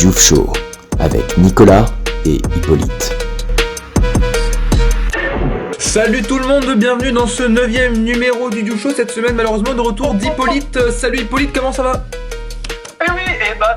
Diouf Show avec Nicolas et Hippolyte. Salut tout le monde, bienvenue dans ce 9ème numéro du Diouf Show. Cette semaine malheureusement de retour d'Hippolyte. Salut Hippolyte, comment ça va? Eh oui,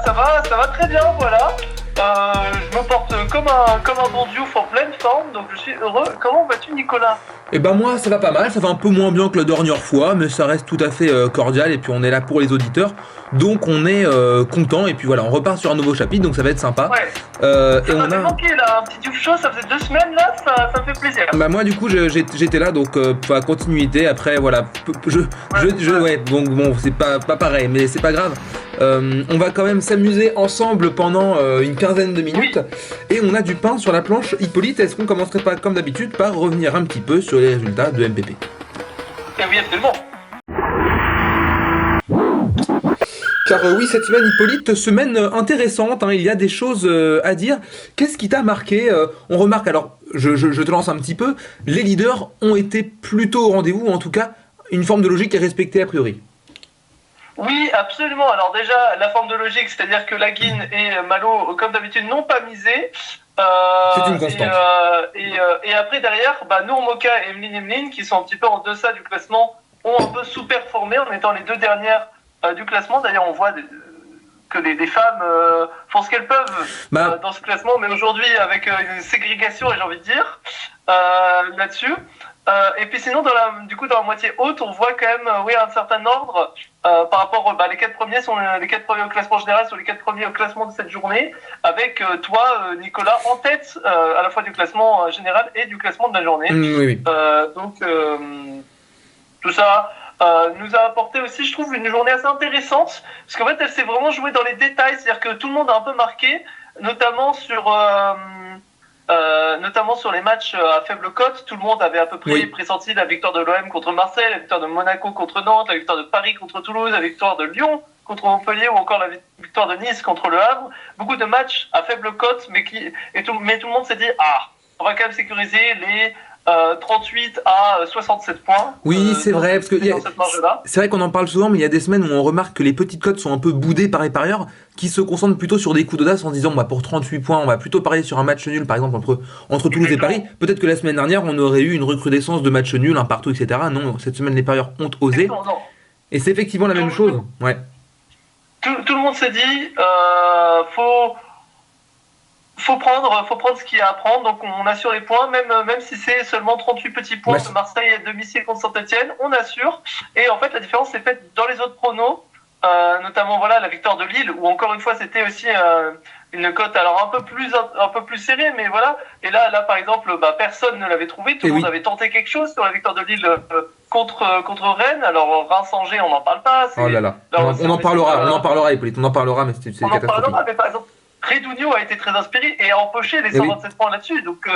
ça va très bien, voilà. Je me porte comme un bon Diouf en pleine forme, donc je suis heureux. Comment vas-tu Nicolas? Eh ben moi ça va pas mal, ça va un peu moins bien que la dernière fois, mais ça reste tout à fait cordial et puis on est là pour les auditeurs, donc on est content et puis voilà, on repart sur un nouveau chapitre, donc ça va être sympa. Ouais. Et Ça on m'avait a... manqué là, un petit Diouf Show, ça faisait 2 semaines là, ça me fait plaisir. Bah moi du coup j'étais là, donc pas continuité, après voilà, ouais, bon c'est pas pareil, mais c'est pas grave. On va quand même s'amuser ensemble pendant une quinzaine de minutes, et on a du pain sur la planche. Hippolyte, est-ce qu'on commencerait pas comme d'habitude par revenir un petit peu sur les résultats de MPP? Eh oui, absolument. Car oui, cette semaine, Hippolyte, semaine intéressante, hein, il y a des choses à dire. Qu'est-ce qui t'a marqué? On remarque, alors je te lance un petit peu, les leaders ont été plutôt au rendez-vous, ou en tout cas, une forme de logique est respectée a priori. Oui, absolument. Alors déjà, la forme de logique, c'est-à-dire que Laguine et Malo, comme d'habitude, n'ont pas misé. C'est une constante. Et après, derrière, Nour Moka et Emeline, qui sont un petit peu en deçà du classement, ont un peu sous-performé en étant les deux dernières du classement. D'ailleurs, on voit que les femmes font ce qu'elles peuvent dans ce classement, mais aujourd'hui, avec une ségrégation, j'ai envie de dire, là-dessus. Et puis sinon, dans la moitié haute, on voit quand même un certain ordre par rapport les 4 premiers sont les 4 premiers au classement général, sont les 4 premiers au classement de cette journée, avec toi, Nicolas, en tête à la fois du classement général et du classement de la journée. Oui. Donc tout ça nous a apporté aussi, je trouve, une journée assez intéressante, parce qu'en fait, elle s'est vraiment jouée dans les détails, c'est-à-dire que tout le monde a un peu marqué, notamment sur les matchs à faible cote. Tout le monde avait à peu près pressenti la victoire de l'OM contre Marseille, la victoire de Monaco contre Nantes, la victoire de Paris contre Toulouse, la victoire de Lyon contre Montpellier, ou encore la victoire de Nice contre Le Havre. Beaucoup de matchs à faible cote, mais tout le monde s'est dit on va quand même sécuriser les 38 à 67 points. Oui, c'est vrai, parce que c'est vrai qu'on en parle souvent, mais il y a des semaines où on remarque que les petites cotes sont un peu boudées par les parieurs, qui se concentrent plutôt sur des coups d'audace en disant pour 38 points, on va plutôt parier sur un match nul, par exemple entre Toulouse et Paris. Peut-être que la semaine dernière, on aurait eu une recrudescence de matchs nuls, un partout, etc. Non, cette semaine, les parieurs ont osé. Non. Et c'est effectivement la même chose. Ouais. Tout le monde s'est dit, faut prendre ce qu'il y a à prendre, donc on assure les points, même si c'est seulement 38 petits points de Marseille et domicile contre Saint-Etienne, on assure. Et en fait, la différence s'est faite dans les autres pronos, notamment la victoire de Lille, où encore une fois c'était aussi une cote alors un peu plus serrée, mais voilà. Et là par exemple, personne ne l'avait trouvé, tout le monde avait tenté quelque chose sur la victoire de Lille contre Rennes. Alors Reims-Angers, on n'en parle pas. Oh là là. On en parlera, Hippolyte, on en parlera, mais c'est catastrophique. On en parlera, mais par exemple, Redougnio a été très inspiré et a empoché les 127 points là-dessus. Donc,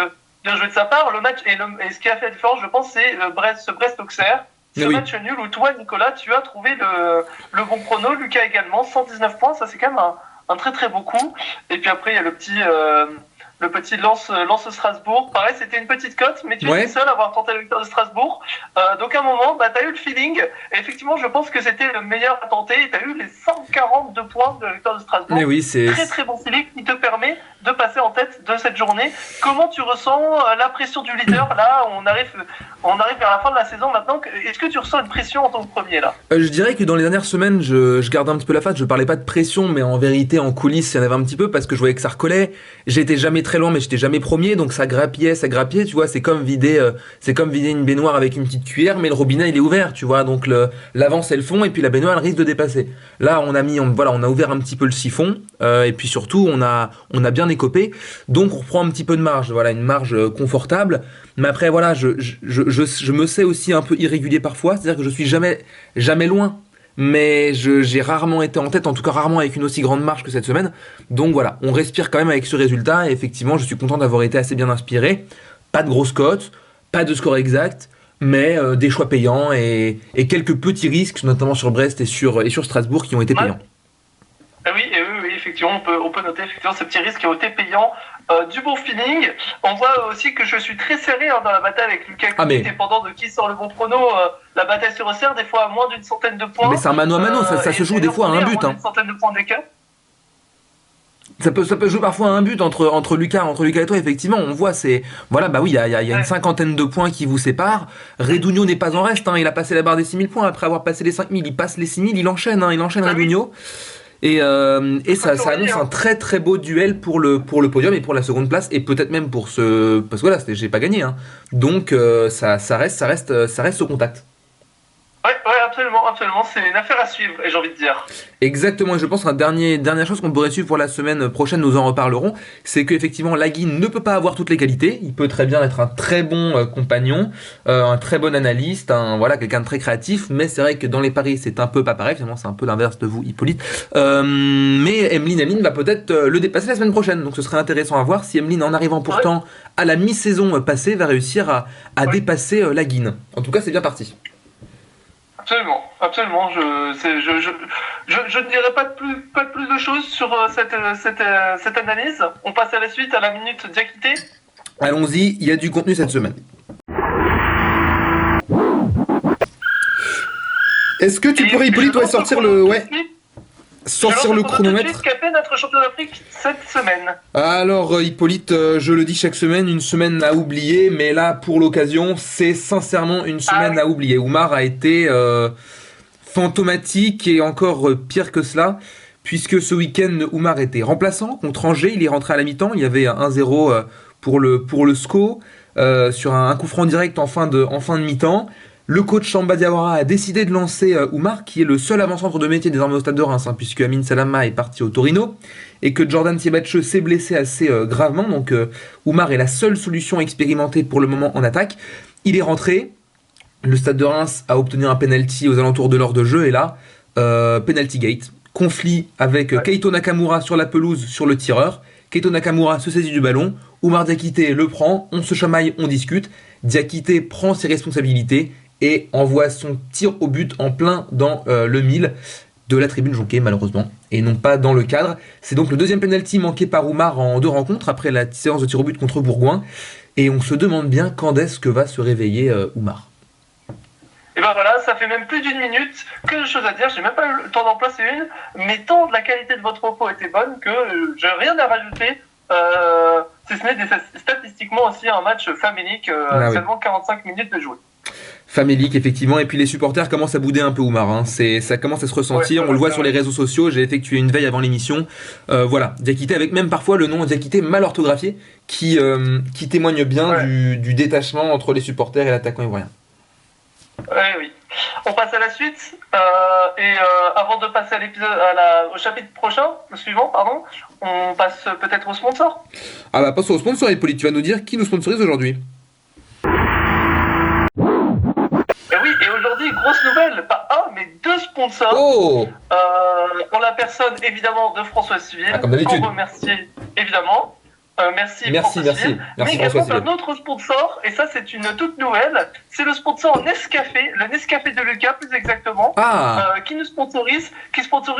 bien joué de sa part. Le match et ce qui a fait la différence, je pense, c'est ce Brest-Auxerre. Ce match nul où toi, Nicolas, tu as trouvé le bon chrono. Lucas également, 119 points. Ça, c'est quand même un très très beau coup. Et puis après, il y a le petit Lens Strasbourg. Pareil, c'était une petite cote, mais tu es le seul à avoir tenté la victoire de Strasbourg. Donc à un moment, tu as eu le feeling. Et effectivement, je pense que c'était le meilleur à tenter. Tu as eu les 142 points de la victoire de Strasbourg. Mais oui, c'est très très bon feeling qui te permet de passer en tête de cette journée. Comment tu ressens la pression du leader? Là, on arrive vers la fin de la saison maintenant. Est-ce que tu ressens une pression en tant que premier là? Je dirais que dans les dernières semaines, je gardais un petit peu la face. Je parlais pas de pression, mais en vérité, en coulisses, il y en avait un petit peu parce que je voyais que ça recollait. J'étais jamais très loin, mais j'étais jamais premier, donc ça grappillait. Tu vois, c'est comme vider une baignoire avec une petite cuillère, mais le robinet il est ouvert, tu vois. Donc l'avant c'est le fond, et puis la baignoire elle risque de dépasser. Là, on a ouvert un petit peu le siphon, et puis surtout on a bien écopé, donc on reprend un petit peu de marge. Voilà, une marge confortable. Mais après voilà, je me sais aussi un peu irrégulier parfois, c'est-à-dire que je suis jamais loin. Mais j'ai rarement été en tête, en tout cas rarement avec une aussi grande marge que cette semaine. Donc voilà, on respire quand même avec ce résultat, et effectivement je suis content d'avoir été assez bien inspiré. Pas de grosses cotes, pas de score exact, mais des choix payants et quelques petits risques, notamment sur Brest et sur Strasbourg, qui ont été payants. Oui, effectivement, on peut noter effectivement ces petits risques qui ont été payants. Du bon feeling. On voit aussi que je suis très serré dans la bataille avec Lucas, dépendant de qui sort le bon chrono. La bataille se resserre, des fois à moins d'une centaine de points. Mais c'est un mano à mano, ça se joue des fois à un but. Une centaine de points d'écart. Ça peut jouer parfois à un but entre Lucas et toi, effectivement. On voit, il y a une cinquantaine de points qui vous séparent. Redugno n'est pas en reste, hein, il a passé la barre des 6000 points. Après avoir passé les 5000, il passe les 6000, il enchaîne Redugno. Et ça annonce un très très beau duel pour le podium et pour la seconde place, et peut-être même pour parce que voilà, j'ai pas gagné, hein. Donc ça reste au contact. Ouais, absolument, c'est une affaire à suivre, et j'ai envie de dire. Exactement, et je pense qu'une dernière chose qu'on pourrait suivre pour la semaine prochaine, nous en reparlerons, c'est qu'effectivement Laguine ne peut pas avoir toutes les qualités, il peut très bien être un très bon compagnon, un très bon analyste, quelqu'un de très créatif, mais c'est vrai que dans les paris c'est un peu pas pareil, finalement c'est un peu l'inverse de vous Hippolyte, mais Emeline va peut-être le dépasser la semaine prochaine, donc ce serait intéressant à voir si Emeline, en arrivant pourtant à la mi-saison passée, va réussir à dépasser Laguine. En tout cas c'est bien parti. Absolument. Je ne dirai pas de plus de choses sur cette analyse. On passe à la suite, à la minute Diakité. Allons-y, il y a du contenu cette semaine. Est-ce que tu pourrais, Hippolyte, sortir le chronomètre? Qu'a fait notre champion d'Afrique cette semaine? Alors Hippolyte, je le dis chaque semaine, une semaine à oublier, mais là pour l'occasion c'est sincèrement une semaine à oublier. Oumar a été fantomatique et encore pire que cela, puisque ce week-end Oumar était remplaçant contre Angers, il est rentré à la mi-temps, il y avait 1-0 pour le SCO sur un coup franc direct en fin de mi-temps. Le coach Samba Diawara a décidé de lancer Oumar, qui est le seul avant-centre de métier désormais au Stade de Reims, puisque Amin Salama est parti au Torino, et que Jordan Siebatcheux s'est blessé assez gravement, donc Oumar est la seule solution expérimentée pour le moment en attaque. Il est rentré, le Stade de Reims a obtenu un penalty aux alentours de l'heure de jeu, et là, penalty gate, conflit avec Keito Nakamura sur la pelouse, sur le tireur. Keito Nakamura se saisit du ballon, Oumar Diakité le prend, on se chamaille, on discute, Diakité prend ses responsabilités, et envoie son tir au but en plein dans le mille de la tribune jonquée, malheureusement, et non pas dans le cadre. C'est donc le deuxième penalty manqué par Oumar en 2 rencontres, après la séance de tir au but contre Bourgoin, et on se demande bien quand est-ce que va se réveiller Oumar. Et ben voilà, ça fait même plus d'1 minute que de choses à dire, j'ai même pas eu le temps d'en placer une, mais tant la qualité de votre propos était bonne que j'ai rien à rajouter, si ce n'est statistiquement aussi un match famélique, seulement 45 minutes de jouer. Famélique, effectivement, et puis les supporters commencent à bouder un peu Oumar, hein. Ça commence à se ressentir, on le voit sur les réseaux sociaux, j'ai effectué une veille avant l'émission, Diakité avec même parfois le nom Diakité mal orthographié, qui témoigne bien du détachement entre les supporters et l'attaquant ivoirien. Oui. On passe à la suite, et avant de passer à l'épisode, au chapitre prochain, le suivant, pardon, on passe peut-être au sponsor. Passons au sponsor, Hippolyte, tu vas nous dire qui nous sponsorise aujourd'hui. Et aujourd'hui, grosse nouvelle, pas un, mais 2 sponsors. En la personne, évidemment, de François Civil. Comme d'habitude. Pour remercier, évidemment. Merci François Civil. Mais également un autre sponsor, et ça c'est une toute nouvelle, c'est le sponsor Nescafé, le Nescafé de Lucas plus exactement, qui sponsorise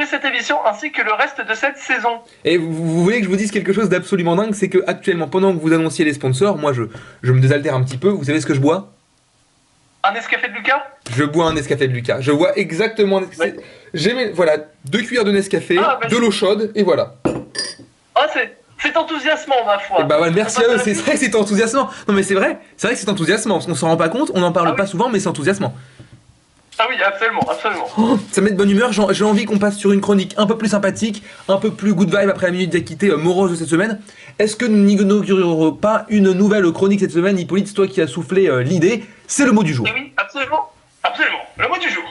cette émission ainsi que le reste de cette saison. Et vous voulez que je vous dise quelque chose d'absolument dingue, c'est que actuellement, pendant que vous annonciez les sponsors, moi je me désaltère un petit peu, vous savez ce que je bois ? Un Nescafé de Lucas ? Je bois un Nescafé de Lucas. Je bois exactement. J'ai 2 cuillères de Nescafé, de l'eau chaude, et voilà. C'est enthousiasmant, ma foi. Merci à eux, c'est vrai que c'est enthousiasmant. Non mais c'est vrai que c'est enthousiasmant. On s'en rend pas compte, on n'en parle pas souvent, mais c'est enthousiasmant. Ah oui, absolument. Ça met de bonne humeur, j'ai envie qu'on passe sur une chronique un peu plus sympathique, un peu plus good vibe après la minute Diakité morose de cette semaine. Est-ce que nous n'inaugurerons pas une nouvelle chronique cette semaine? Hippolyte, c'est toi qui as soufflé l'idée, c'est le mot du jour. Et oui, absolument, le mot du jour.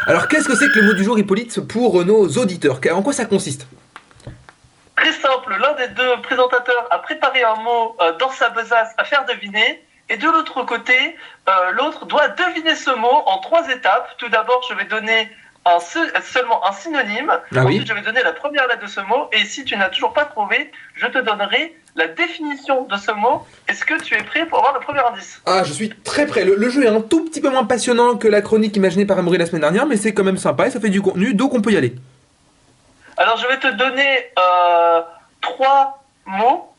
Alors qu'est-ce que c'est que le mot du jour, Hippolyte, pour nos auditeurs? En quoi ça consiste? Très simple, l'un des 2 présentateurs a préparé un mot dans sa besace à faire deviner, et de l'autre côté, l'autre doit deviner ce mot en 3 étapes. Tout d'abord, je vais donner seulement un synonyme, ensuite je vais donner la première lettre de ce mot, et si tu n'as toujours pas trouvé, je te donnerai la définition de ce mot. Est-ce que tu es prêt pour avoir le premier indice? Je suis très prêt. Le jeu est un tout petit peu moins passionnant que la chronique imaginée par Amaury la semaine dernière, mais c'est quand même sympa et ça fait du contenu, donc on peut y aller. Alors je vais te donner 3 mots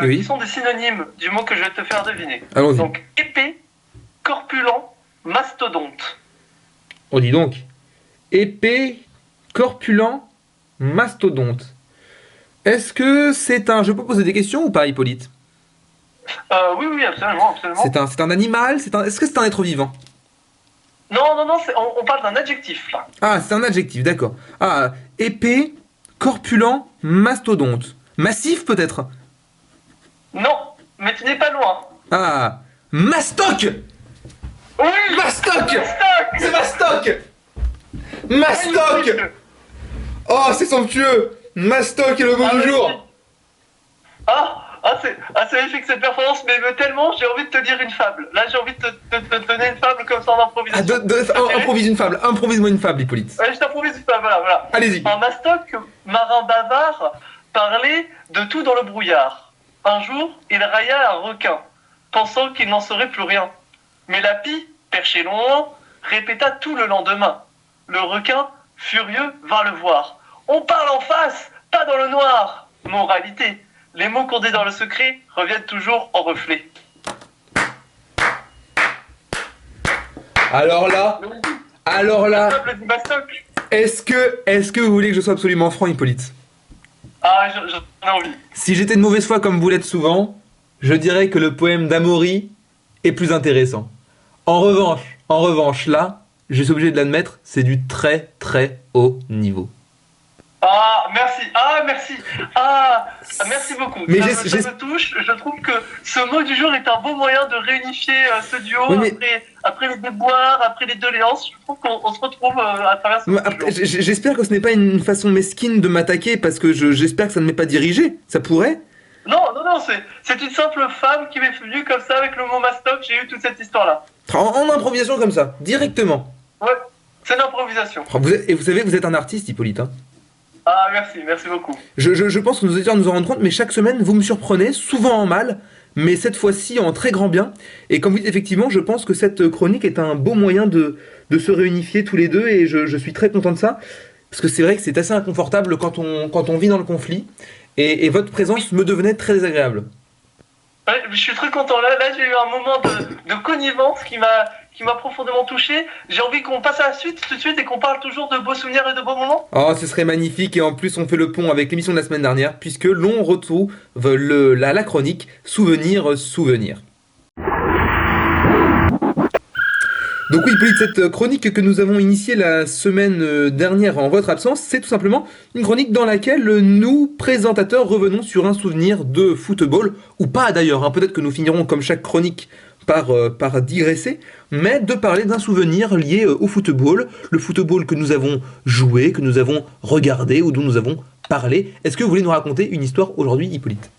qui sont des synonymes du mot que je vais te faire deviner. Allons-y. Donc épais, corpulent, mastodonte. On dit donc épais, corpulent, Mastodonte. Est-ce que c'est un... Je peux poser des questions ou pas, Hippolyte? Oui, oui, absolument, absolument. C'est un animal? Est-ce que c'est un être vivant? Non, non, non, on parle d'un adjectif, là. Ah, c'est un adjectif, d'accord. Ah, épais, corpulent, mastodonte. Massif, peut-être? Non, mais tu n'es pas loin. Ah, mastoc! Oui, Mastoc! stock. C'est Mastoc! Mastoc! Oh, c'est somptueux! Mastoc est le mot du jour! C'est magnifique cette performance, mais tellement, j'ai envie de te dire une fable. Là, j'ai envie de te donner une fable comme ça en improvisation. Improvise une fable, improvise-moi une fable, Hippolyte. Ouais, je t'improvise une fable, voilà. Allez-y. Un mastoc, marin bavard, parlait de tout dans le brouillard. Un jour, il railla un requin, pensant qu'il n'en saurait plus rien. Mais la pie, perchée loin, répéta tout le lendemain. Le requin, furieux, vint le voir. On parle en face, pas dans le noir. Moralité, les mots qu'on dit dans le secret reviennent toujours en reflet. Alors là, La fable du mastoc. est-ce que vous voulez que je sois absolument franc, Hippolyte? Ah, j'en ai envie. Si j'étais de mauvaise foi comme vous l'êtes souvent, je dirais que le poème d'Amaury est plus intéressant. En revanche, là, je suis obligé de l'admettre, c'est du très très haut niveau. Merci beaucoup. Mais Ça me touche. Je trouve que ce mot du jour est un beau moyen de réunifier ce duo. Oui, mais... après les déboires, après les doléances. Je trouve qu'on se retrouve à travers ce mot du jour. J'espère que ce n'est pas une façon mesquine de m'attaquer parce que j'espère que ça ne m'est pas dirigé. Ça pourrait? Non, c'est une simple femme qui m'est venue comme ça avec le mot mastoc. J'ai eu toute cette histoire-là. En improvisation comme ça, directement. Ouais, c'est l'improvisation. Et vous savez, vous êtes un artiste, Hippolyte. Hein. Ah, merci beaucoup. Je pense que nos auditeurs nous en rendent compte, mais chaque semaine, vous me surprenez, souvent en mal, mais cette fois-ci en très grand bien. Et comme vous dites, effectivement, je pense que cette chronique est un beau moyen de se réunifier tous les deux, et je suis très content de ça, parce que c'est vrai que c'est assez inconfortable quand on vit dans le conflit, et votre présence me devenait très désagréable. Ouais, je suis très content. Là j'ai eu un moment de connivence qui m'a profondément touché. J'ai envie qu'on passe à la suite tout de suite et qu'on parle toujours de beaux souvenirs et de beaux moments. Oh, ce serait magnifique, et en plus on fait le pont avec l'émission de la semaine dernière, puisque l'on retrouve la chronique Souvenir. Donc oui, Hippolyte, cette chronique que nous avons initiée la semaine dernière en votre absence, c'est tout simplement une chronique dans laquelle nous, présentateurs, revenons sur un souvenir de football, ou pas d'ailleurs, hein, peut-être que nous finirons comme chaque chronique par digresser, mais de parler d'un souvenir lié au football, le football que nous avons joué, que nous avons regardé ou dont nous avons parlé. Est-ce que vous voulez nous raconter une histoire aujourd'hui, Hippolyte?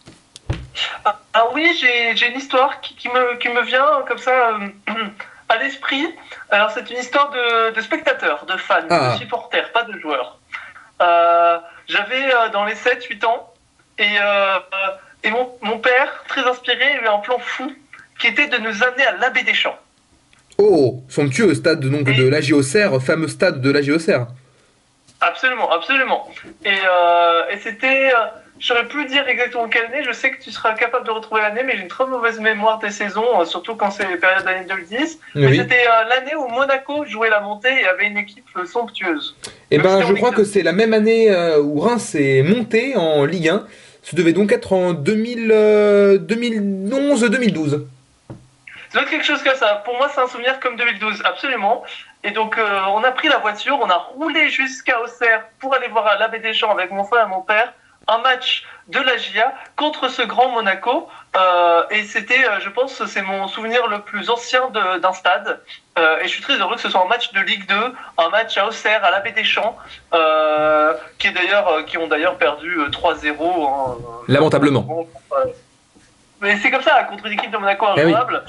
Ah oui, j'ai une histoire qui me vient comme ça à l'esprit. Alors c'est une histoire de spectateurs, de fans, de supporters, pas de joueurs. J'avais dans les 7-8 ans et mon père, très inspiré, a eu un plan fou qui était de nous amener à l'Abbé des Champs. Oh, somptueux stade donc de l'AJ Auxerre, fameux stade de l'AJ Auxerre. Absolument. Et c'était... je saurais plus dire exactement quelle année, je sais que tu seras capable de retrouver l'année, mais j'ai une très mauvaise mémoire des saisons, surtout quand c'est les périodes d'année 2010. Oui. Mais c'était l'année où Monaco jouait la montée et avait une équipe somptueuse. Eh ben, je crois que c'est la même année où Reims est monté en Ligue 1. Ce devait donc être en 2011-2012. Ça doit être quelque chose comme ça. Pour moi, c'est un souvenir comme 2012, absolument. Et donc, on a pris la voiture, on a roulé jusqu'à Auxerre pour aller voir à l'Abbé des Champs avec mon frère et mon père un match de la GIA contre ce grand Monaco. Et c'était, je pense, c'est mon souvenir le plus ancien d'un stade. Et je suis très heureux que ce soit un match de Ligue 2, un match à Auxerre, à l'Abbé des Champs, qui ont d'ailleurs perdu 3-0. Lamentablement. Mais c'est comme ça, contre une équipe de Monaco injouable.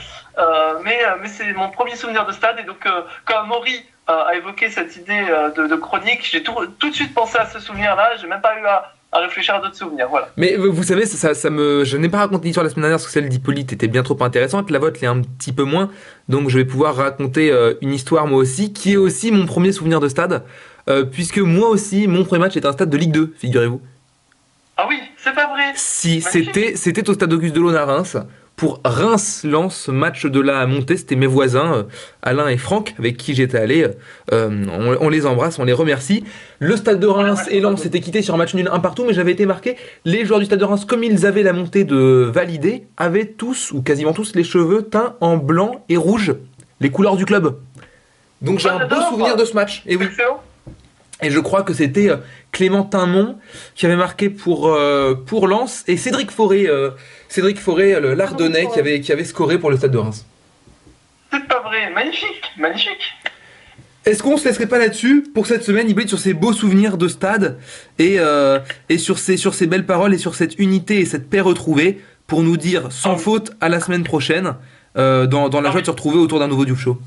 Mais c'est mon premier souvenir de stade. Et donc, quand Maury a évoqué cette idée de chronique, j'ai tout de suite pensé à ce souvenir-là. J'ai même pas eu à réfléchir à d'autres souvenirs, voilà. Mais vous savez, je n'ai pas raconté l'histoire la semaine dernière parce que celle d'Hippolyte était bien trop intéressante, la vôtre l'est un petit peu moins, donc je vais pouvoir raconter une histoire moi aussi, qui est aussi mon premier souvenir de stade, puisque moi aussi, mon premier match est un stade de Ligue 2, figurez-vous. Ah oui, c'est pas vrai. Si, c'était au stade Auguste Delaune à Reims, pour Reims-Lens, match de la montée. C'était mes voisins, Alain et Franck, avec qui j'étais allé. On les embrasse, on les remercie. Le Stade de Reims et Lens s'étaient quittés sur un match nul 1 partout, mais j'avais été marqué. Les joueurs du Stade de Reims, comme ils avaient la montée de validée, avaient tous, ou quasiment tous, les cheveux teints en blanc et rouge, les couleurs du club. Donc j'ai un beau souvenir de ce match. Et oui. Et je crois que c'était Clément Tinmont qui avait marqué pour Lens et Cédric Forêt, l'Ardennais, qui avait scoré pour le Stade de Reims. C'est pas vrai, magnifique. Est-ce qu'on se laisserait pas là-dessus pour cette semaine, Hippolyte, sur ces beaux souvenirs de stade et sur ces belles paroles et sur cette unité et cette paix retrouvée pour nous dire sans faute à la semaine prochaine dans la joie de se retrouver autour d'un nouveau Diouf Show.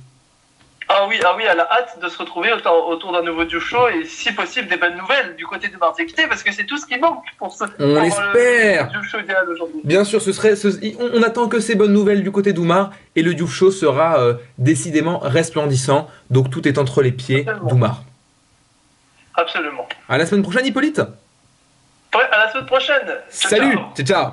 Ah oui, à la hâte de se retrouver autour d'un nouveau Diouf Show et si possible des bonnes nouvelles du côté de Marseille Équité parce que c'est tout ce qui manque pour l'espère. Le Diouf Show idéal aujourd'hui. Bien sûr, on attend que ces bonnes nouvelles du côté d'Oumar et le Diouf Show sera décidément resplendissant. Donc tout est entre les pieds d'Oumar. Absolument. À la semaine prochaine, Hippolyte. Ouais, à la semaine prochaine. Salut, ciao.